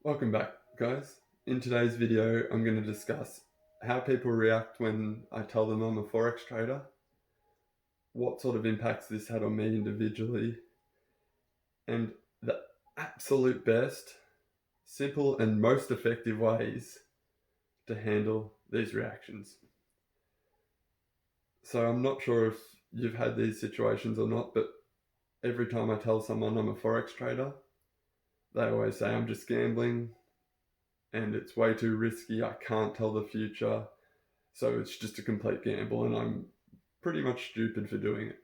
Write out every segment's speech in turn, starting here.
Welcome back, guys. In today's video, I'm going to discuss how people react when I tell them I'm a Forex trader, what sort of impacts this had on me individually, and the absolute best, simple, and most effective ways to handle these reactions. So I'm not sure if you've had these situations or not, but every time I tell someone I'm a Forex trader, they always say I'm just gambling and it's way too risky, I can't tell the future. So it's just a complete gamble, and I'm pretty much stupid for doing it.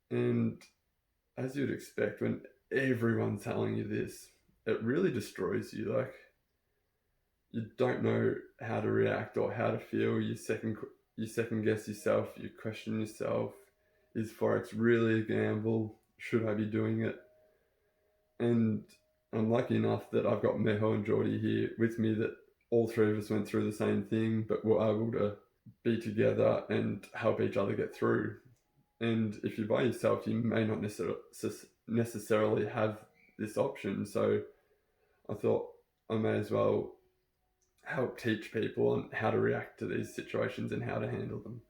And as you'd expect, when everyone's telling you this, it really destroys you. Like, you don't know how to react or how to feel. You second guess yourself. You question yourself. Is Forex really a gamble? Should I be doing it? And I'm lucky enough that I've got Meho and Geordie here with me, that all three of us went through the same thing, but were able to be together and help each other get through. And if you're by yourself, you may not necessarily have this option. So I thought I may as well help teach people on how to react to these situations and how to handle them.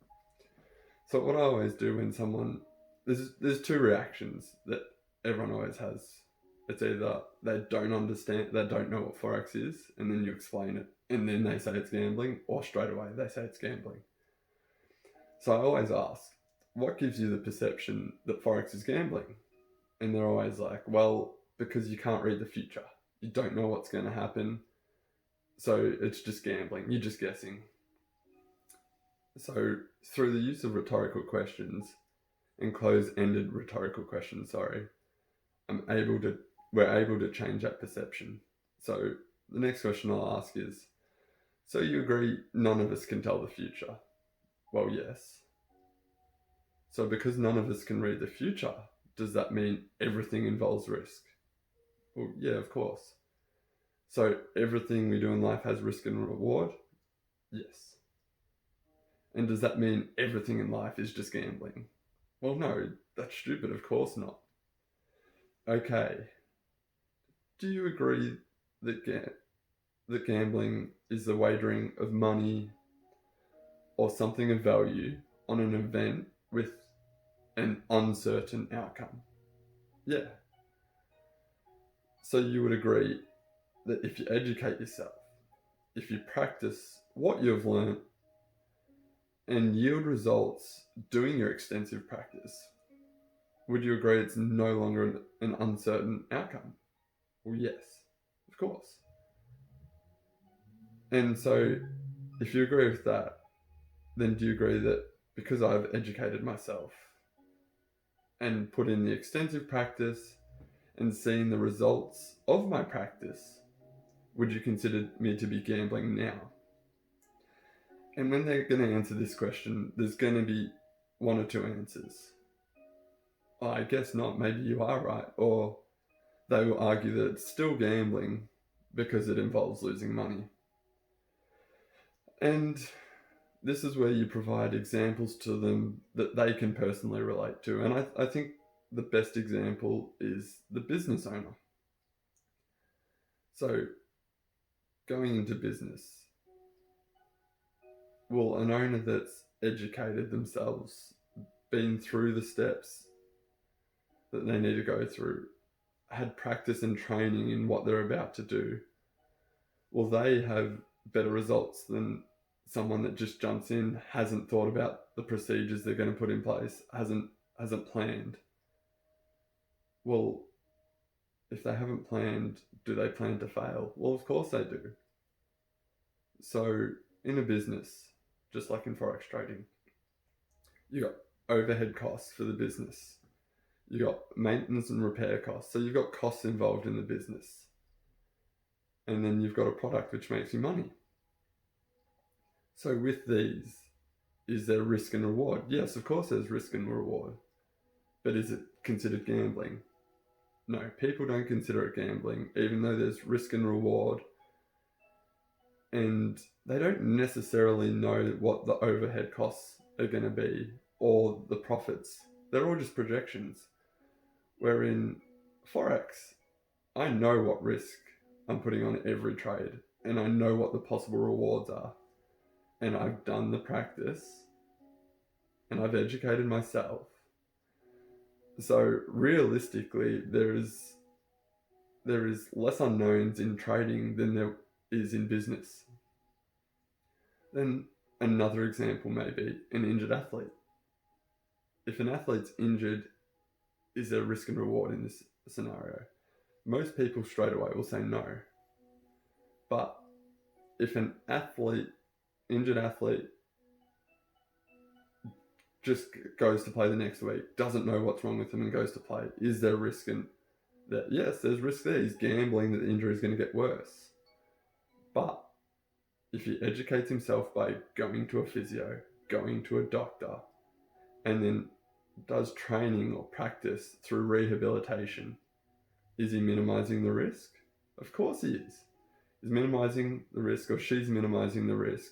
So what I always do when someone there's two reactions that everyone always has. It's either they don't understand, they don't know what Forex is, and then you explain it, and then they say it's gambling, or straight away they say it's gambling. So I always ask, what gives you the perception that Forex is gambling? And they're always like, well, because you can't read the future. You don't know what's going to happen. So it's just gambling. You're just guessing. So through the use of rhetorical questions and close-ended rhetorical questions, we're able to change that perception. So the next question I'll ask is, so you agree none of us can tell the future? Well, yes. So because none of us can read the future, does that mean everything involves risk? Well, yeah, of course. So everything we do in life has risk and reward? Yes. And does that mean everything in life is just gambling? Well, no, that's stupid, of course not. Okay. Do you agree that gambling is the wagering of money or something of value on an event with an uncertain outcome? Yeah. So you would agree that if you educate yourself, if you practice what you've learned and yield results doing your extensive practice, would you agree it's no longer an uncertain outcome? Well, yes, of course. And so if you agree with that, then do you agree that because I've educated myself and put in the extensive practice and seen the results of my practice, would you consider me to be gambling now? And when they're going to answer this question, there's going to be one or two answers. Oh, I guess not, maybe you are right. Or they will argue that it's still gambling because it involves losing money. And this is where you provide examples to them that they can personally relate to. And I think the best example is the business owner. So going into business, well, an owner that's educated themselves, been through the steps that they need to go through, had practice and training in what they're about to do, well, they have better results than someone that just jumps in, hasn't thought about the procedures they're going to put in place, hasn't planned. Well, if they haven't planned, do they plan to fail? Well, of course they do. So in a business, just like in Forex trading, you got overhead costs for the business. You got maintenance and repair costs. So you've got costs involved in the business. And then you've got a product which makes you money. So with these, is there risk and reward? Yes, of course there's risk and reward. But is it considered gambling? No, people don't consider it gambling, even though there's risk and reward. And they don't necessarily know what the overhead costs are going to be or the profits. They're all just projections. Where in Forex, I know what risk I'm putting on every trade, and I know what the possible rewards are, and I've done the practice, and I've educated myself. So realistically, there is less unknowns in trading than there is in business. Then another example may be an injured athlete. If an athlete's injured, is there risk and reward in this scenario? Most people straight away will say no. But if an injured athlete, just goes to play the next week, doesn't know what's wrong with him and goes to play, is there risk in that? Yes, there's risk there. He's gambling that the injury is going to get worse. But if he educates himself by going to a physio, going to a doctor, and then does training or practice through rehabilitation, is he minimizing the risk? Of course he is. He's minimizing the risk, or she's minimizing the risk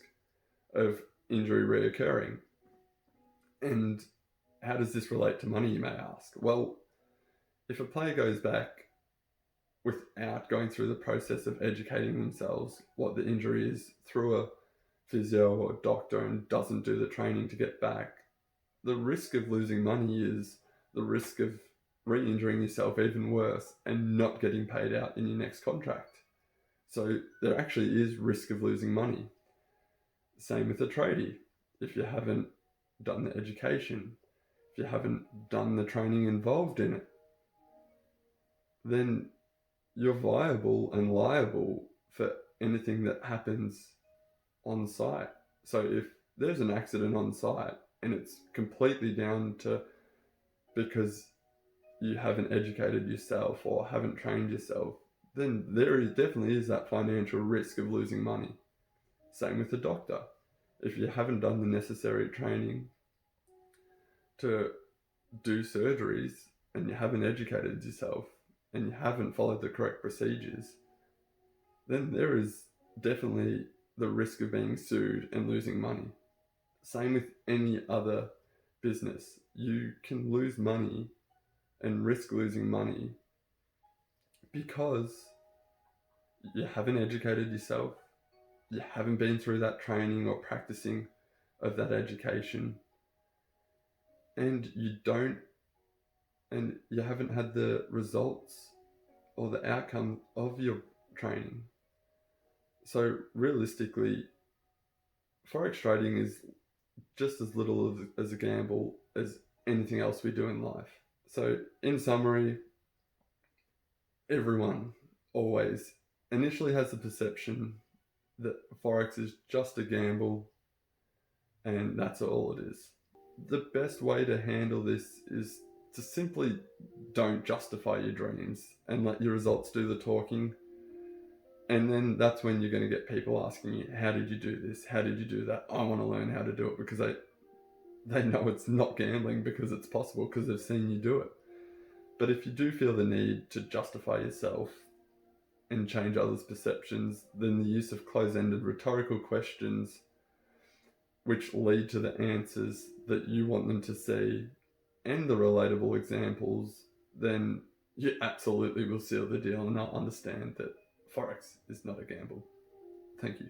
of injury reoccurring. And how does this relate to money, you may ask? Well, if a player goes back without going through the process of educating themselves what the injury is through a physio or doctor and doesn't do the training to get back, the risk of losing money is the risk of re-injuring yourself even worse and not getting paid out in your next contract. So there actually is risk of losing money. Same with a tradie. If you haven't done the education, if you haven't done the training involved in it, then you're viable and liable for anything that happens on site. So if there's an accident on site and it's completely down to because you haven't educated yourself or haven't trained yourself, then there definitely is that financial risk of losing money. Same with the doctor. If you haven't done the necessary training to do surgeries and you haven't educated yourself and you haven't followed the correct procedures, then there is definitely the risk of being sued and losing money. Same with any other business. You can lose money and risk losing money because you haven't educated yourself, you haven't been through that training or practicing of that education, and you haven't had the results or the outcome of your training. So realistically, forex trading is just as little as a gamble as anything else we do in life. So in summary, everyone always initially has the perception that forex is just a gamble and that's all it is. The best way to handle this is to simply don't justify your dreams and let your results do the talking. And then that's when you're going to get people asking you, how did you do this? How did you do that? I want to learn how to do it, because they know it's not gambling because it's possible, because they've seen you do it. But if you do feel the need to justify yourself and change others' perceptions, then the use of close-ended rhetorical questions which lead to the answers that you want them to see and the relatable examples, then you absolutely will seal the deal and they'll understand that Forex is not a gamble. Thank you.